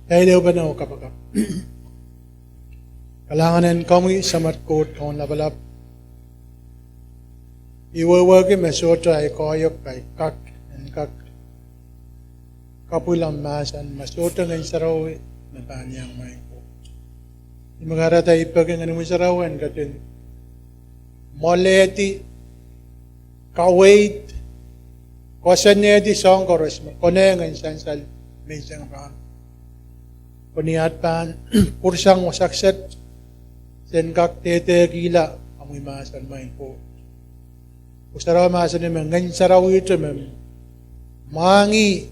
Kaya ba na kapag kalanganan kami sa matkot kung labalap. Iwawagi masota ay koyok kay kak and kak. Kapulang masan masota ng saraw na panyang may ko. Imagara tayo ipagin mo sarawan katin. Moleti, kawait, kosaneti song koros mo. Konengan sansal may isang paan. Kuniat paan, kursang wasakset. Sen kak tete gila amoy masan main po. Usaraw masan ni ngan saraw ito mem. Mangi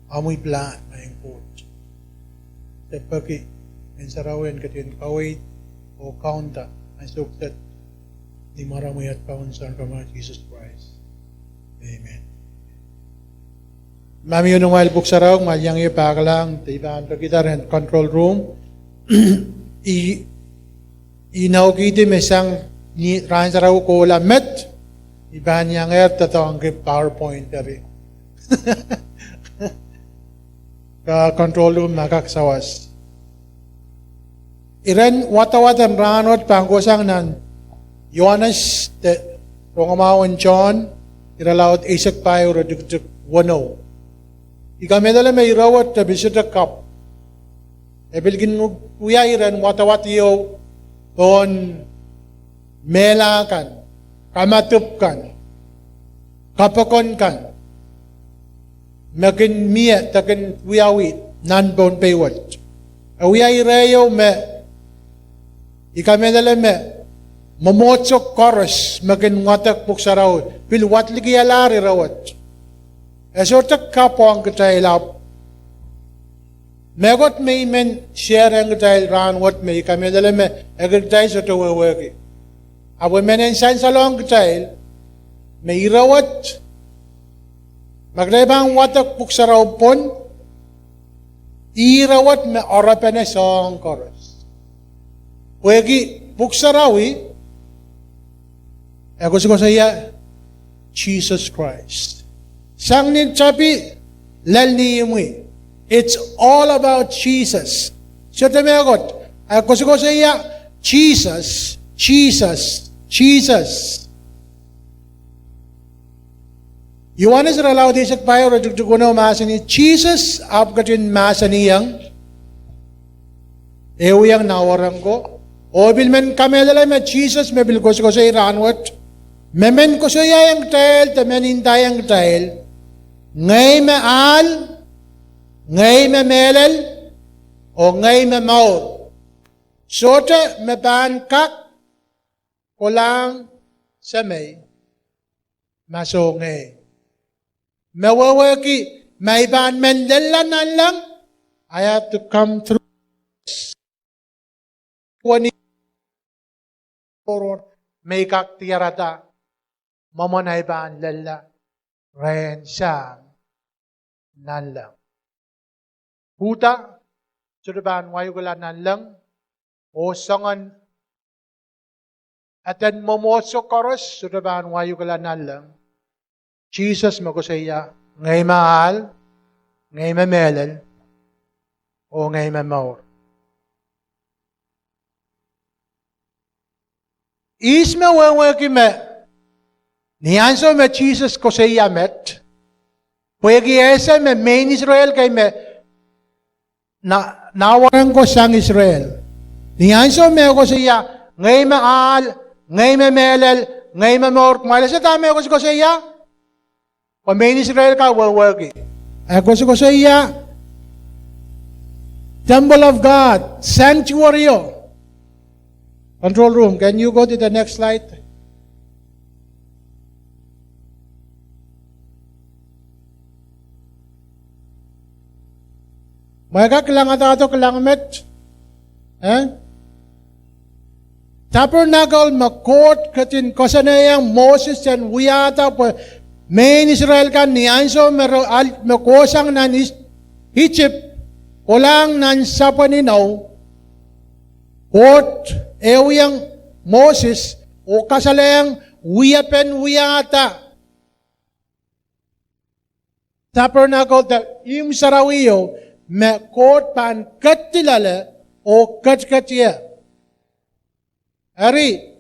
amoy plan main po. Tepaki ngan sarawin katin kawait o kaunta ang sukset ni maramoy at kaunsan kama Jesus Christ. Amen. Mami yun while book sarong, malyang iyo pakalang, tibaan to kita rin, control room. Inaw kiti mesang rahan saraw ko lamet, ibaan niyang tato ang PowerPoint rin. Ka control room nakaksawas. Iran watawatan ranot pangkusang nan Yohanes, Rongamawan John, iralawat isak payo radiktik wano. Ikamedala may rawat na bisita kap. Ebilgin kuya iran watawat iyo ton melakan, kamatupkan, kapakon kan, makin miya takin kuyawit nan bon paywat. Awya irayo me ikamedala me mamotsok koros makin watak puksaraw pilwat ligi alari rawat. Esotak kapo ang katailap. Megot may men share ang katail ran what may kami dala me agritay sa tuwa wagi. Awa men ensan sa long katail may irawat magrebang watak puksaraw pon irawat me orapene song chorus. Wagi puksarawi ako ko saya Jesus Christ. Sang ni chapi lal ni imui. It's all about Jesus. So tamagot. Ako sa iya Jesus, Jesus, Jesus. Yohanes ralaw di sa payo radugduguno masa ni Jesus apkatin masa niyang ewiyang nawarang ko. O bilmen kamelala me Jesus mebil ko sa iranwat. Memen ko sa iya yang tail, tamen hintay ang tail. Ngay maal, ngay mamelal, o ngay mamaur. Sota maban kak, kolang sa may, masongay. Mawawagi, may ban mendalan lang, I have to come through. May kak tiyarata, mamonay ban lala, Rehn siyang nanlang. Huta, sudaban wayo gula nanlang, o sangan atan momoso koros, sudaban wayo gula nanlang. Jesus magusaya, ngay mahal, ngay mamelal, o ngay mamaur. Isma wawagi me, niyanso me Jesus ko sa iyamet. Pwede esa me main Israel kay me nawaran ko sang Israel. Niyanso me ko sa iya ngay maal, ngay mamelal, ngay mamor. Kumala sa tama ko sa iya. Kung main Israel ka, wawagi. Ako ko sa iya Temple of God, Sanctuary. Control room, can you go to the next slide? Maka kailangan ato kailangan met. Tabernacle makot katin kosanayang Moses and wiyata po main Israel kan nianso makosang nan Egypt kolang nan sapaninaw Koht ewiyang Moses o kasalayang wiyapen wiyata tabernacle the im sarawiyo me Koht pan katilale o katkatia. Ari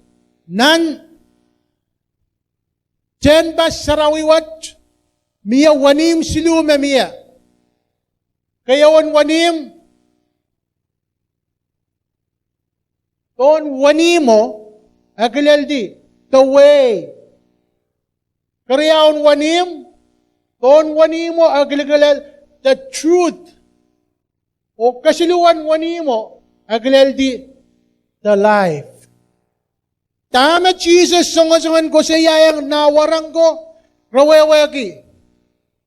nan ten bas sarawiwat miya wanim silume miya. Kaya wanim ton wanimo aglaldi the way. Kaya wanim ton wanimo aglalal the truth. O kasiluan wanimo aglaldi the life. Tama Jesus songo-songon ko sa iya ang nawarang ko raweweki.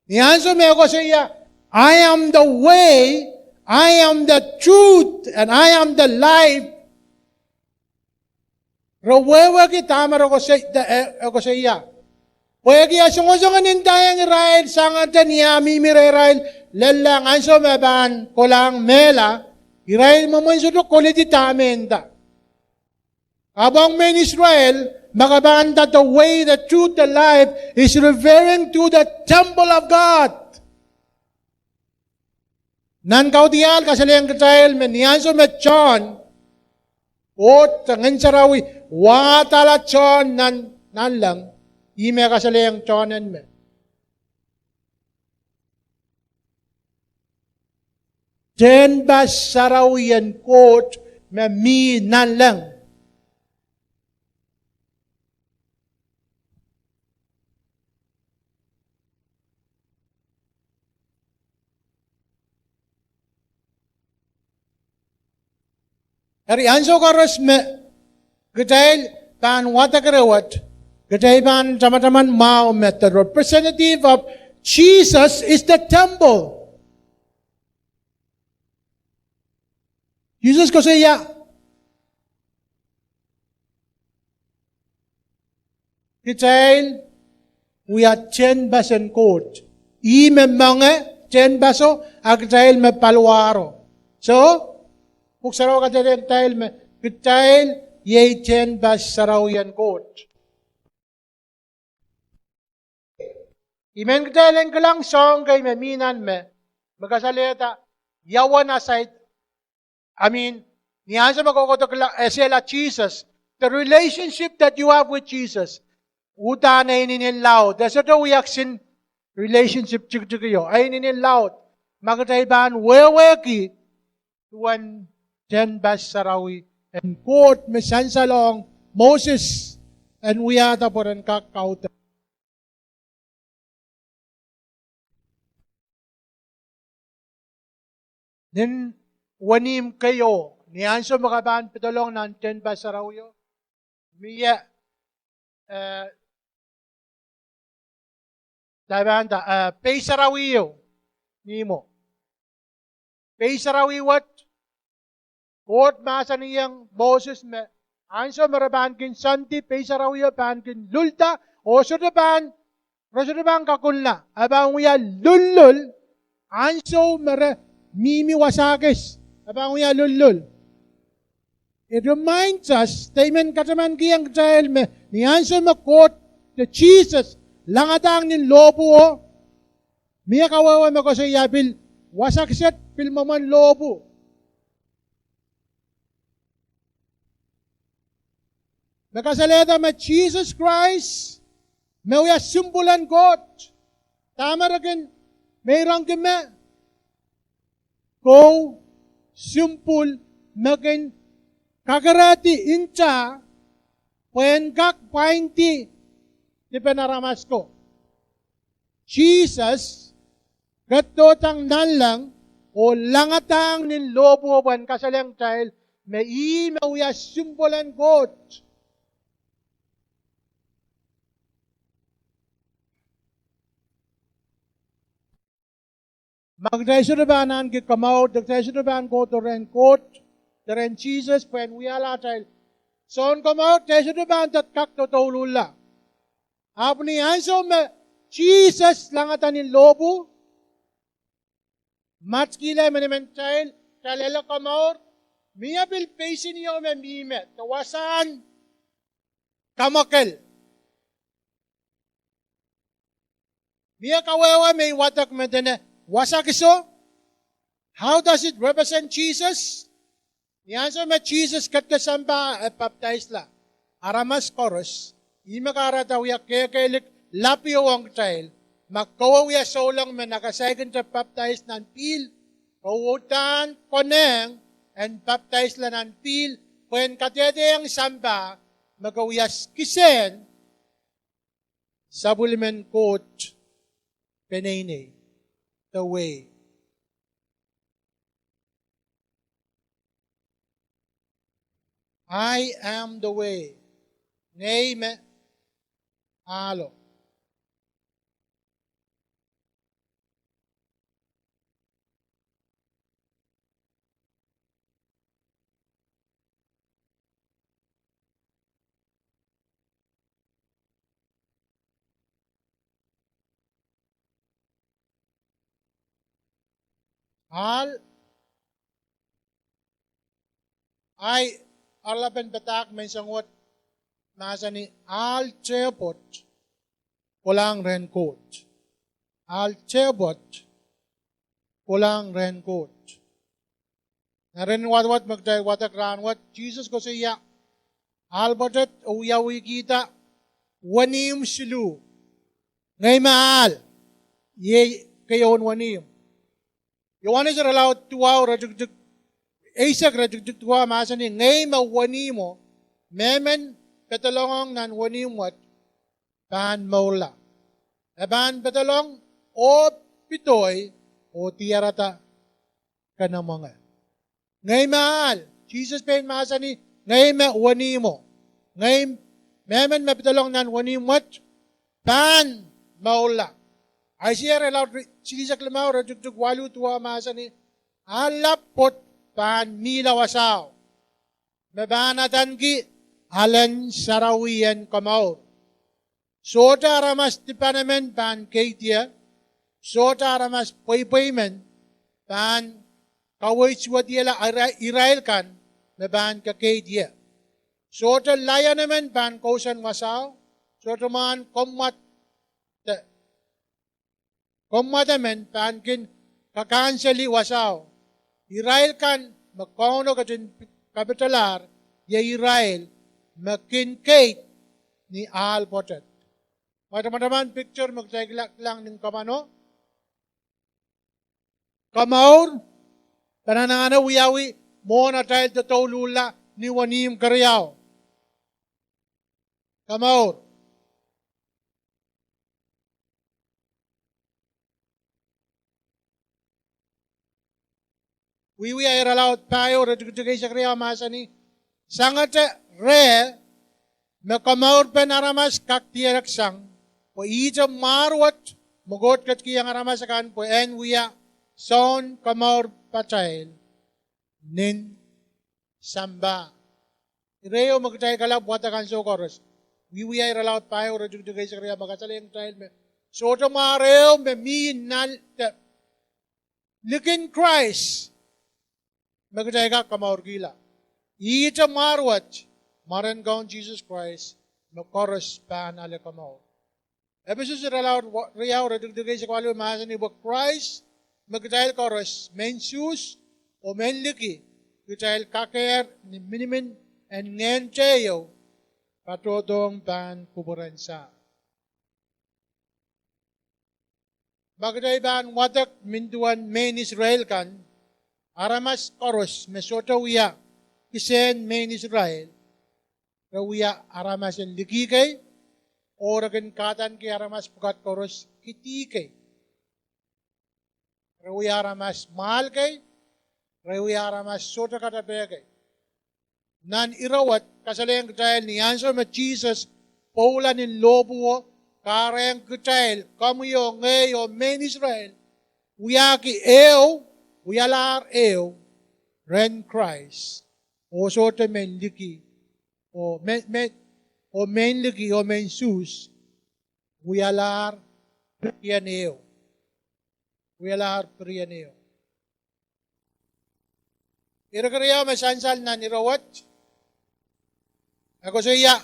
Niyanso me ako sa iya, I am the way, I am the truth, and I am the life. Raweweki tama ako sa iya. Pwede songo-songon nintayang Israel sangatan niya mimira Israel lelang anso meban kolang mela Israel mamunsudo kuliti tamenta. Abang men Israel, makabanda the way, the truth, the life is referring to the temple of God. Nan kautial kasalayang Israel, menianso met John, Koht, tangan sarawi, watala John nan lang, ime kasalayang John and me. Ten bas sarawi and Koht, me mi nan lang. Ari anso karos me getail pan watakarawat getail pan tamataman mao met the representative of Jesus is the temple. Jesus ko siya getail we are 10 basen Koht. I me mange 10 baso agtail me palwaro. So kung saraw ka dyan me, kitail, yay 10 bas saraw yan Koht. Imen kitailin ka lang song kay meminan me, magkasalita, yawan aside, niyan sa magkukutok lang, sila Jesus, the relationship that you have with Jesus, uta na ininilaw, that's what we aksin relationship chikchikiyo, ay ininilaw, magkataiban, weweki, tuwan, 10 bas sarawi, and Koht mesansalong Moses, and we ata po rin kakauta. Then, wanim kayo, niyanso makabaan pitulong ng 10 bas sarawiyo, miya, pay sarawiyo, nimo. Pay sarawiwat, Koht masa niyang Moses me, anso maraban kin santi, pesa rawiya pan kin lulta, o sudaban kakunla, abang uya lullul, anso mara mimi wasakis, abang uya lullul. It reminds us, statement kataman kiyang child me, ni anso makot, the Jesus, langatang nin lobo o, miya kawawa mo ko sa yabil, wasaksat pilmaman lobo. Nakasalita me Jesus Christ, may uya simpulan Koht. Tama rin, mayroong kime. Go, simpul, magin, kakarati, incha, puenkak, painti, di penaramas ko. Jesus, gatotang nalang, o langatang nin lobo ban kasalang child, may uya simpulan Koht. Magdaisudabanan ki kamau, dagdaisudaban ko to Rehn Koht, the Rehn Jesus, when we ala child. Son kamau, daisudaban tat kak to tolula. Apni anso me, Jesus langatanin lobo, matskila menemen child, kalela kamau, miya bil paisin yo me mime, tawasan, kamakel. Mia kawawa may watak medene wasakiso. How does it represent Jesus? The answer me Jesus kat kasamba baptized la. Aramas koros. Ima karatawiya kekelik lapyo ang child. Magkawawiya so lang me nakasaygan ta baptized nan pil. Kawutan koneng and baptized la nan pil. When katete ang samba magawiyas kisen. Sabulimen Koht penene. The way. I am the way. Ngay me alo. Al ay alapan batak may sangot nasa ni al chebot Kolang Rehn Koht. Al chebot Kolang Rehn Koht. Narin wat magday watak ran wat Jesus ko siya albatet uyawi kita wanim silu ngay maal ye kayon wanim. Yohanes are allowed 2 hours Isak rajugjuk tuwa masa ni ngay mawani mo memen petalongong nan wani wat pan maula. Eban petalong o pitoy o tiarata kanamanga. Ngay mahal. Jesus pen masa ni ngay mawani mo. Ngay memen petalong nan wani wat pan maula. Ay siya allowed silisak lamaw rajugjuk walu tuwa masa ni alapot pan milawasaw. Mabanatan ki alan sarawiyan kamaw. Sota ramas tipanamen pan kaitia. Sota ramas paypaymen pan kaway suwatiyala Israel kan maban ka kaitia. Sota laya naman pan kausan wasaw. Sota man komatamen pan kin kakansali wasaw. Israel kan magkauno katin kapitalar ya Israel makinkate ni Al Potet. Teman-teman picture magsaglak lang ng kamano. Kamaur pananangana wiyawi mo na tayo tatulula ni wanim karyaw. Kamaur. We are allowed tayo rajugay sa kriya masa ni sangat re makamaur penaramas kaktiyak sang po ija marwat mugot kat kiyang aramas kan po en wiya son kamaur pachail nin samba reo magtay kalab watakan so koros we are allowed tayo rajugay sa kriya magasaling child me so to mareo me minal look in Christ magdayga kamaur gila. Ita marwat maran gaon Jesus Christ makoros pan ale kamaur. Episus allowed riyaw radugdugay sa kwalo mahasa ni Christ magdayal koros mensus o menliki gdayal kaker ni minimin and ngencheyo patodong pan kuburansa. Magday ban watak minduan main Israel kan aramas koros mesota wiya kisen main Israel rawiya aramas en likikay oragan katan ki aramas pukat koros kitikay rawiya aramas mahal kay rawiya aramas sota katapekay nan irawat kasaleng katail ni answer ma Jesus paulan in lobo kareng katail kamuyo ngayo main Israel wiya ki uyalar Rehn Christ o sote menliki o menliki o mensus uyalar priyaneo ira-kariya masansal na nirawat ako sa iya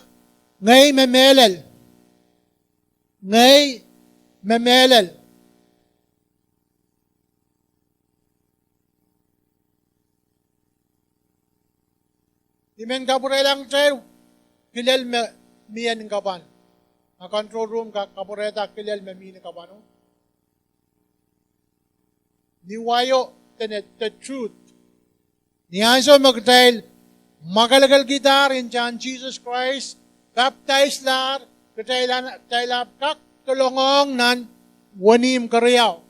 ngay memelal ngay memelel. Imen kapurelang trail, kilel me miyan kapan. A control room ka kapureta kilel me miyan kapan. Niwayo the truth. Niyanso magtrail, magalagal gitar in John Jesus Christ, baptized lar, katayla kak tulongong nan wanim kariyaw.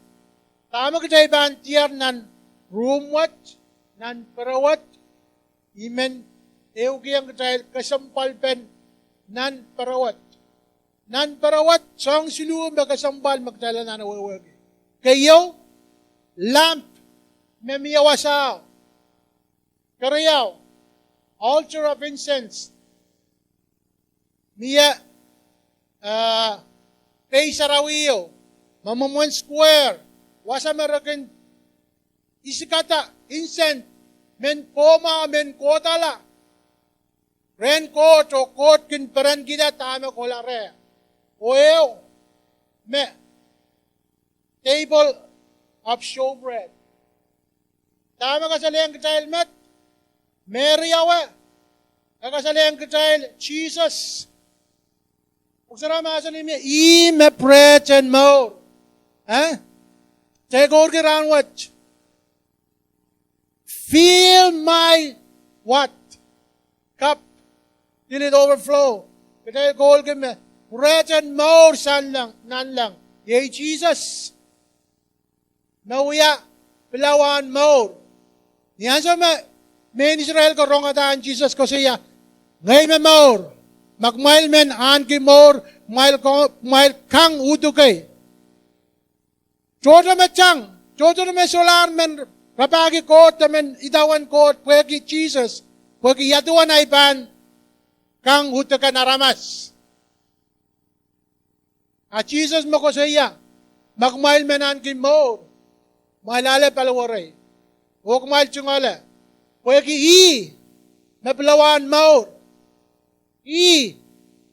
Tama katay bantier nan rumwat, nan perawat, imen eugi ang katay kasampal pen nan perawat. Nan perawat, sang siluom na kasampal magtala na nawawagi. Kayo, lamp, memiyawasaw, kariyaw, altar of incense, miya, pay sarawiyo, mamamon square, wasa merakin, isikata, incense, men poma, men kotala, Rehn Koht o Koht kin peran kita tama kolare, oeo, me, table of showbread. Tama kasalihan kita helmet, Mary awa, kasalihan kita Jesus. Uksara masalim niya, me bread and more. Take over around what? Fill my what? Cup. Till it overflow. Kita goal ke me, bread and more san lang, nan lang. Yay Jesus. Nauya, pilawan more. Yan sa men Israel ko rongatan Jesus ko siya. Ngay me more. Magmail men an ki more, mail kang udu kay. Jodo me chang, jodo me solar men rapagi Koht men idawan Koht pwegi Jesus, pwegi yaduan ay pan kang udu ka naramas. A Jesus mo ko siya. Magmail men an ki more. Mailale palawaray. Huwag mahal chungala. Pwegi mapalawan more.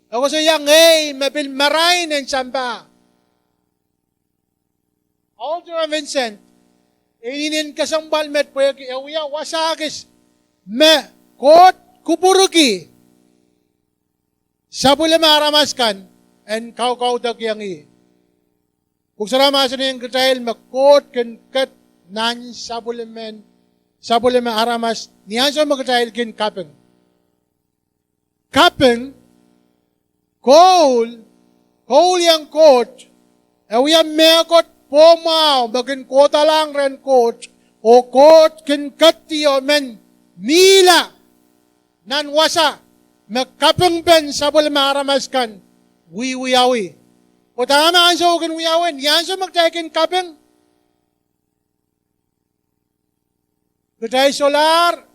Ako sa yang, mapilmarain ang samba. Altar of Vincent, ininin kasambal met pwegi, ewiya wasakis, Koht kupuruki. Sabula maramaskan, and kau dagyang Kung saramasan yung katahil, Koht kin kat nan sabulamen aramas, niyan sa magkatahil kin kapeng. Kapeng, Kohl yang Koht, ewiya mekot pomaw, bagin kota lang Rehn Koht, o Koht kin katiyo men mila nan wasa, magkapeng ben sabul maramaskan, wiwiyawi. O tama ang sa ugan wiyawin, yan sa magtakin kapeng. Katay solar,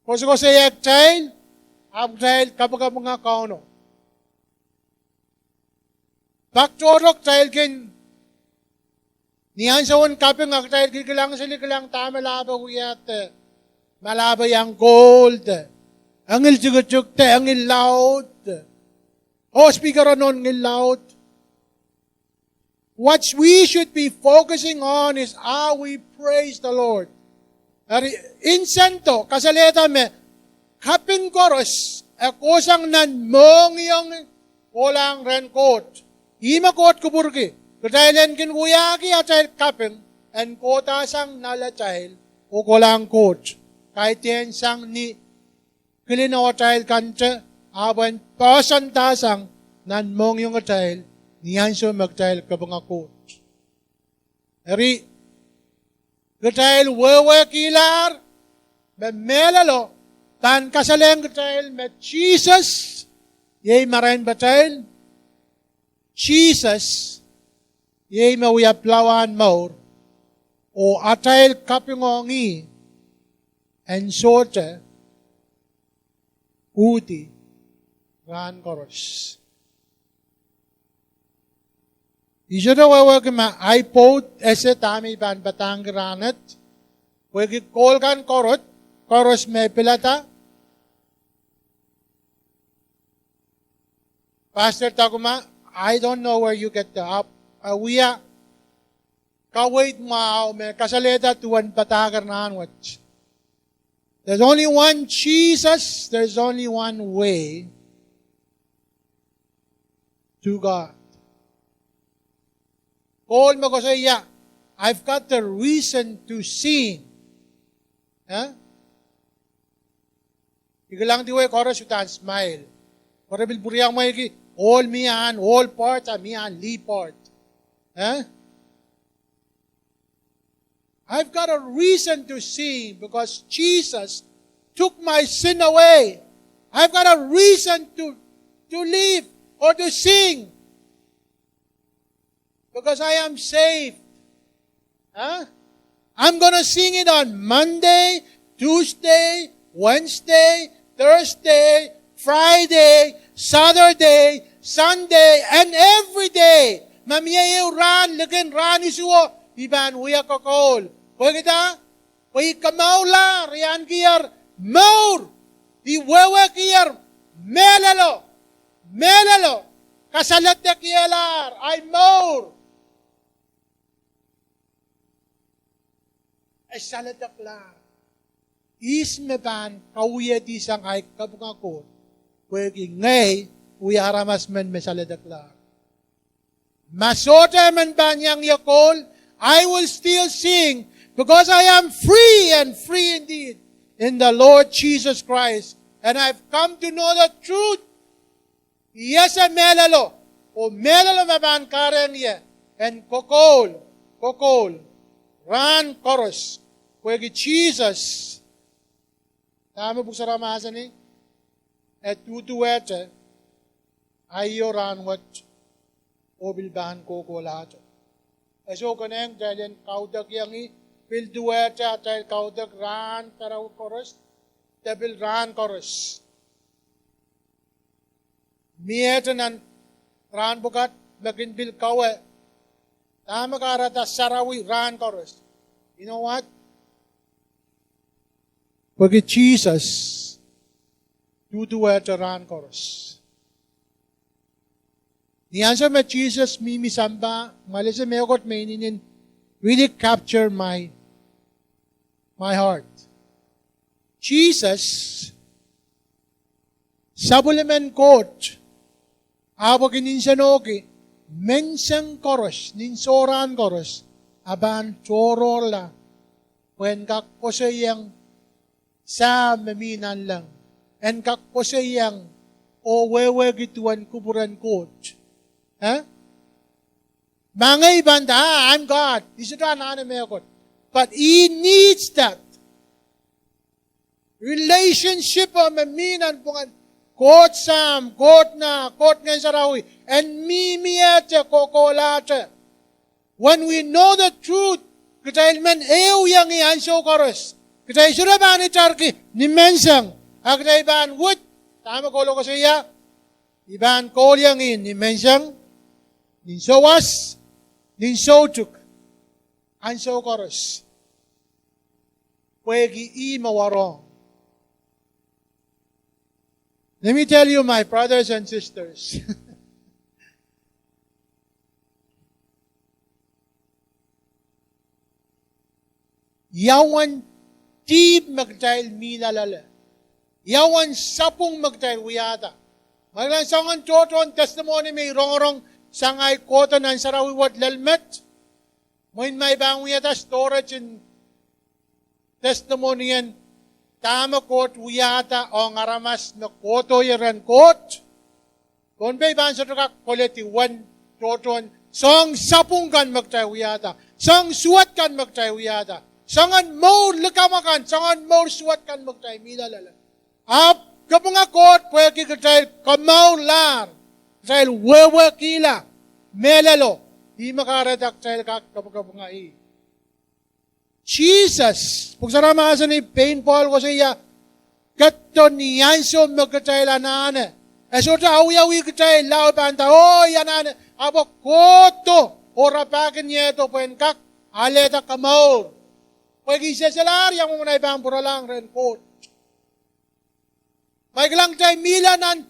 ko sa yaktail, abtail kapag mga kauno. Baktorok tail kin, niyan sa un kapeng aktail kikilang silikilang tama laba huyat, malaba yang gold, angil tsugutsuk te, angil laut, speaker anon ngil laut. What we should be focusing on is how we praise the Lord. Insento, kasaleta me, kapin koros, kusang nan mong yung Kolang Rehn Koht. Ima Koht kuburki, katailan kin kuyaki atay kapin, and kota sang nalatay, o Kolang Koht. Kahit yan sang ni kilinotay kanta, awan pasantasang nan mong yung atay, niyan so magtayl kabang Koht. Eri, katayl wewe kilar, melalo, tan kasaleng katayl met Jesus, yay marain batayl, Jesus, yay mawiyaplawan maur, o atayl kapingongi, and sorte, uti, ran koros. Isura wawag iPod ese tami ban batang granat. Wagi kolgan korot, koros me pilata. Pastor takuma I don't know where you get the up. We are kawait mao me kasaleda tuwan patagar na anwat. There's only one Jesus. There's only one way to God. Paul mo ko yeah, I've got the reason to sing. Huh? Igalang diwe chorus utan smile. Kora bilburiang may ki all mian, all part, mian, li part. Huh? I've got a reason to sing because Jesus took my sin away. I've got a reason to live or to sing because I am saved. Huh? I'm going to sing it on Monday, Tuesday, Wednesday, Thursday, Friday, Saturday, Sunday, and every day. Mamiyayaw ran, lagyan ran isuo, iban huya kakol. Huwag kita, huwag kamaw la, riyan kiyar, maur, iwewe kiyar, melalo, kasalat na kiyalar, ay maur. Ay salat aklar. Ismeban, kawuya di sang ay kabungakot, huwag ngay, huya haramas men me salat aklar. Masote man banyang yakol, I will still sing, because I am free and free indeed in the Lord Jesus Christ. And I've come to know the truth. Yes, a melalo. O melalo maban karen ye. And kokol. Ran chorus. Kwegi Jesus. Tama po sa ramasan ni. Et tutuwete. Ayo ran wat. O bilbahan koko lahat. Eso kaneng dahil kaudag yang pilduwete at kaudag ran karaw chorus. Debil ran chorus. Miyete nan ran bukat magin bil kawe. Tama karata sarawi ran chorus. You know what? Pagi Jesus tutuwete ran chorus. The answer met Jesus mimi samba malese meokot maininin really capture my heart. Jesus sabulemen Koht abogin insanoki mensang chorus ninsoran chorus aban chorola when kakoseyang sa meminan lang and kakoseyang o wewe gituan kuburan Koht. Huh? Mangay banda, I'm God. But he needs that relationship of meminan pungan Koht sam, Koht nga sarawi, and mimiyate kokolate. When we know the truth, kitay men ew yang ianso koros. Kitay suraban itarki ni mensang. Agday ban wood. Tama kolo ko siya. Iban kol yang ni mensang. Ninso was, ninso tuk, anso chorus. Pwegi mawarong. Let me tell you, my brothers and sisters. Yawan tib magdahil milalala. Yawan sapong magdahil wiyata. Maglansangan toton testimony may rong-rong sangay kota ng sarawi wat lalmet. Moin may bang wiyata storage in testimony yan. Tama Koht wiyata o ngaramas na koto yaran Koht. Kung bay bang sa tukak koleti wan toton. Song sapong kan magtayo wiyata. Song suwat kan magtayo wiyata. Sangan mo likamakan. Sangan mo suwat kan magtayo milalala. Ap kapag Koht pwede katay kamaw lar. Dahil wewe kila, melalo, di makaradak dahil kapag Jesus, pag saramasan ni painful ko siya, kato niyanso magkatayla naane. So ta awi katay, lao banta, yanane, abo koto, orapakin niya ito, kak, aleta kamaur. Pag isasalar, yung mga ibang puralang rin Koht. May lang tayo milanan,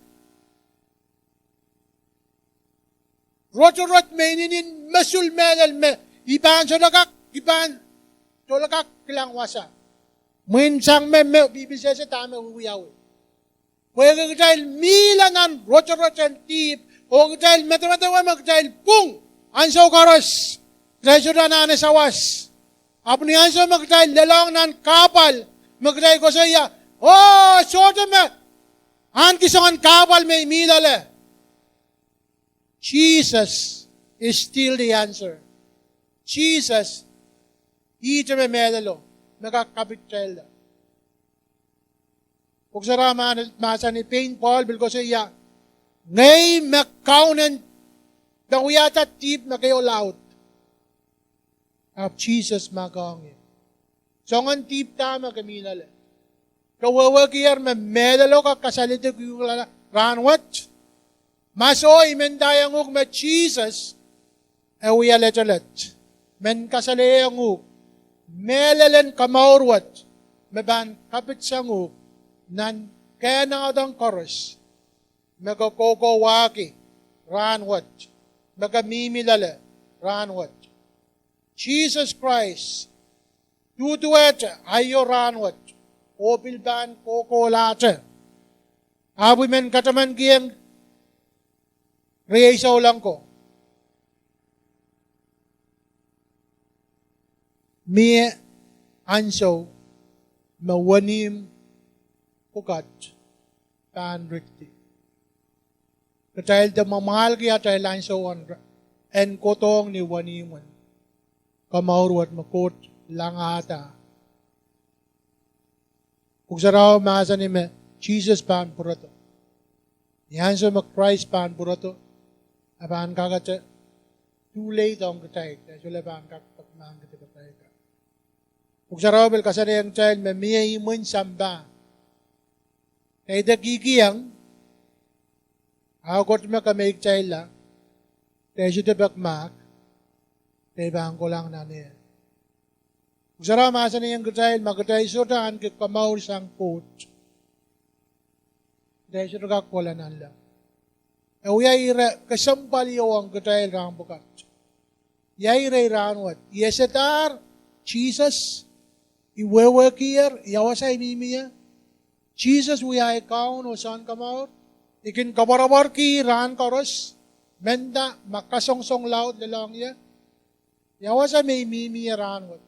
Rot maininin masul melal me. Iban solakak kilang wasa. Minsang me bibisa sa tama uyaw. Pwede dahil milanan rot and tip. O dahil mata-matawa magdahil pung. Ansaw karos. Dahil sudah na anasawas. Apo ni ansaw magdahil lalong nan kapal. Magdahil ko sa iya. Oh, soto me. An kisongan kapal may milale. Jesus is still the answer. Jesus, ito me medalo. Magkakapit tayo. Kung sarama masa ni Pain Paul, bilko sa iya. Ngay makaunan na uyata tip na kayo laut. Of Jesus magangin. So ngan tip tama kaminala. Kawawagiyar me medalo ka kasalito yung ranwat. Masoy men dayang ug me Jesus uya letalet. Men kasalayang ug melalen kamaurwat. Meban kapit siyang nan kaya na adang koros. Magakoko waki ranwat. Magamimilala ranwat. Jesus Christ tutuet ayo ranwat. Opilban koko late. Abu men kataman kiyang reysaw lang ko. Mie ansaw mawanim ukat tan rikti. Katahil da mamahal kaya tayo lansaw en kotong ni waniman. Kamaurwat makot lang ata. Kung saraw masa ni me, Jesus pan purato. Nihanso mag-Christ pan purato. Apan kakata, too late ang katay. Sula pan kakapagmaan kati katay ka. Kung saraw bel kasari ang child, me miya imun samba. Kaya dagigiyang, ako me kamay child la, kaya siya tabakmak, kaya bang ko lang na niya. Kung sarang masa niyang katay, magkatay sotaan kikamaw sang Koht. Dahil siya nagkakulanan lang. Uyay kasampal iyo ang katay rang bukat. Yay ray ranwat. Yesetar, Jesus, iwewekir, yawasay nimiya. Jesus, uyay kaon o saan kamaw. Ikin kabarabar ki ran karos. Menda, makasongsong laut lalang ya. Yawasay may mimiya ranwat.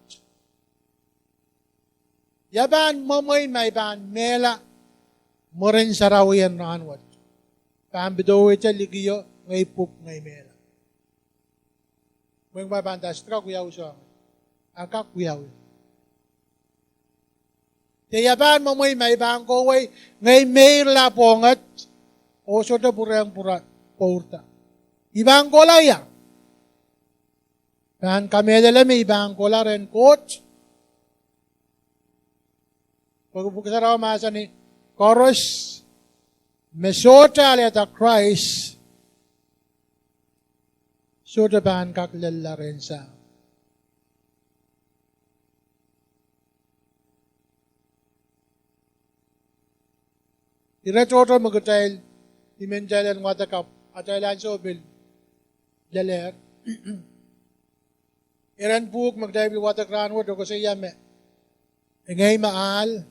Yaban mamay may ban mela moren sarawian ranwat. Pambido ita ligiyo ngay pup ngay mela. Mwen may bandas tra kuyaw siya. Akak kuyaw. Yaban mamay may ban ko way ngay mela pongat o soda burang pura porta. Ibang kolaya. Pan kamedala may ibang kola ren Koht. Pagpukasaraw masa ni Koros, mesota aleta Christ, sodaban kaklala rin sa. Iratoto magutayl, imenjalan watakap, ataylan sobil, daler. Iran buk magdaybil watakran wad, o kasi yame. Ngay maal,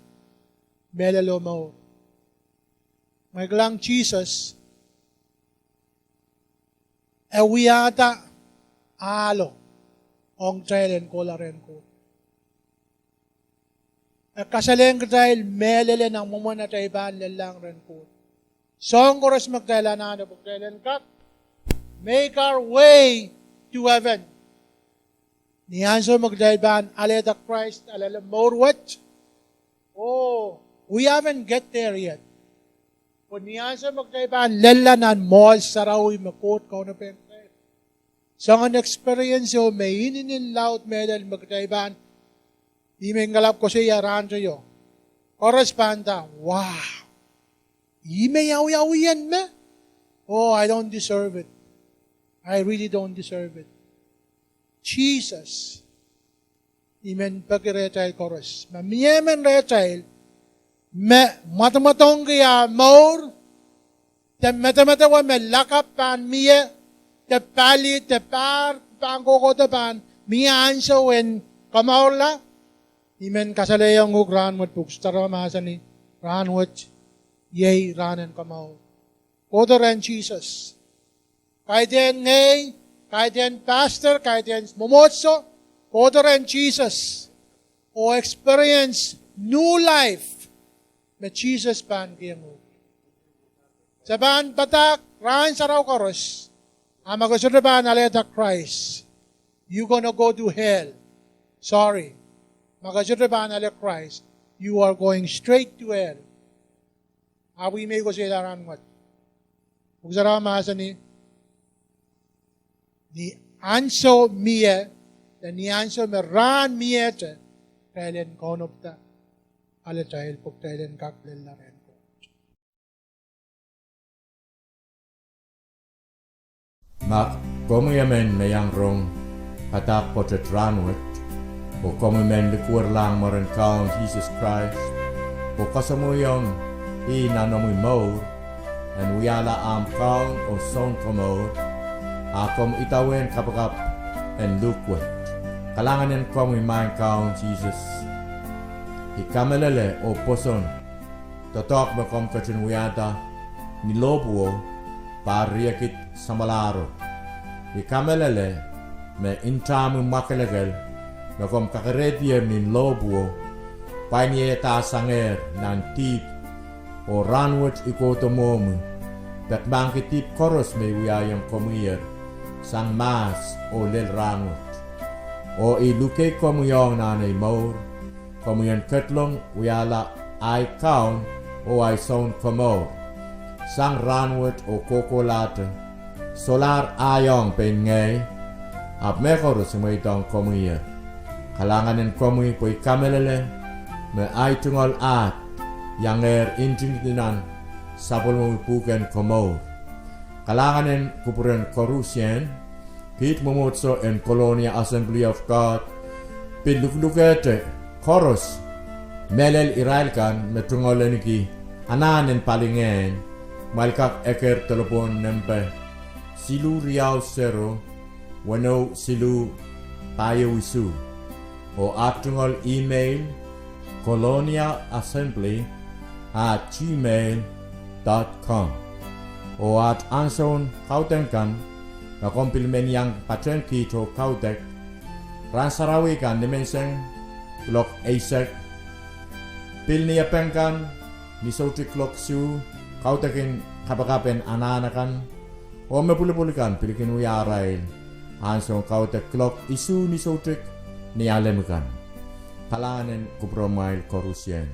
melalo mo. Maglang Jesus, wiyata alo, ong trailen ko la rin ko. Kasaleng dahil melele ng mumunatay ban lalang rin ko. Song koras magdala na ano pagdailan kak, make our way to heaven. Niyanso magdahil ban aleta Christ, alala more what? Oh, we haven't get there yet. Kung niyansa magkaibahan, lalanan mo, sarawi, makot, kao na pente. So, ang experience yo, may ininin laut medal magkaibahan, di may ngalap ko siya, rancho yo. Correspanda, wow. Di may yaw-yaw yan, me? Oh, I don't deserve it. I really don't deserve it. Jesus, imen pagiretail koros. Mamiyemen retail, matamatong kaya maur, matamatawang me lakap pan miye, te pali, te par, pangko te pan, mianso wen kamaula, imen kasalayang ug ranwat pugstara masa ni ranwat, yay ranen kamaw. Kodoran Jesus. Kahit yan ngay, kahit yan pastor, kahit yan momotso, kodoran Jesus. O experience new life. Met Jesus pan kiyang ug. Saban patak, ran saraw karos. Amagusudaban aleta Christ. You gonna go to hell. Sorry. Magasudaban aleta Christ. You are going straight to hell. Awi may ko sila ranwat. Kung sarang mahasa ni anso miye, dan ni anso meran miye te, kailan konop ta, alatahil pag kailan kaklil na rin. Ma komuyamen na yang rong patak potet ranwat, o komuyamen likur lang maran kaon Jesus Christ, o kasamuyong inanamoy mo, and wiyala am kaon o son komod, akom itawen kapakap and lukwet. Kalanganin komuy main kaon Jesus. Ikamelele o poson, totok bakom kachin wiyata, nilobuo, pariakit samalaro. Ikamelele me intamu makelegal, bakom kakaretier nin lobuo, painye ta sanger nan tip o ranwat ikotomomu, dat bangki tip koros me wiyayang komuyer, sang mas o lel ranwat. O iluke komuyong nanay maur, komuyan ketlong wiyala ay kaon o ay son komor, sang ranwat o kokolate, solar ayong pengay, ap mekoro sumaitong komuyer. Kalanganin komuy po'y kamelele, me ay tungol at, yang intinginan sapol mo ipuken komor. Kalanganin kupuren korusyen, Pit momotso en Kolonia Assembly of God, piluklukete, koros, melel irailkan metungoleniki, ananen palingen, malkak eker telepon nempe, silu riau sero, wano silu payo isu, o atungol email, koloniaassembly@gmail.com, o at anson kautenkan, na kompilmen yang patren kito kautek, ransarawikan dimenseng, klok eisek, pil niya pengkan, nisoti klok siu, kautekin kapakapen ananakan, o mepulipulikan pilikin uyarail, ansong kautek klok isu nisotik niyalemkan. Kalanen kupromail korusyen.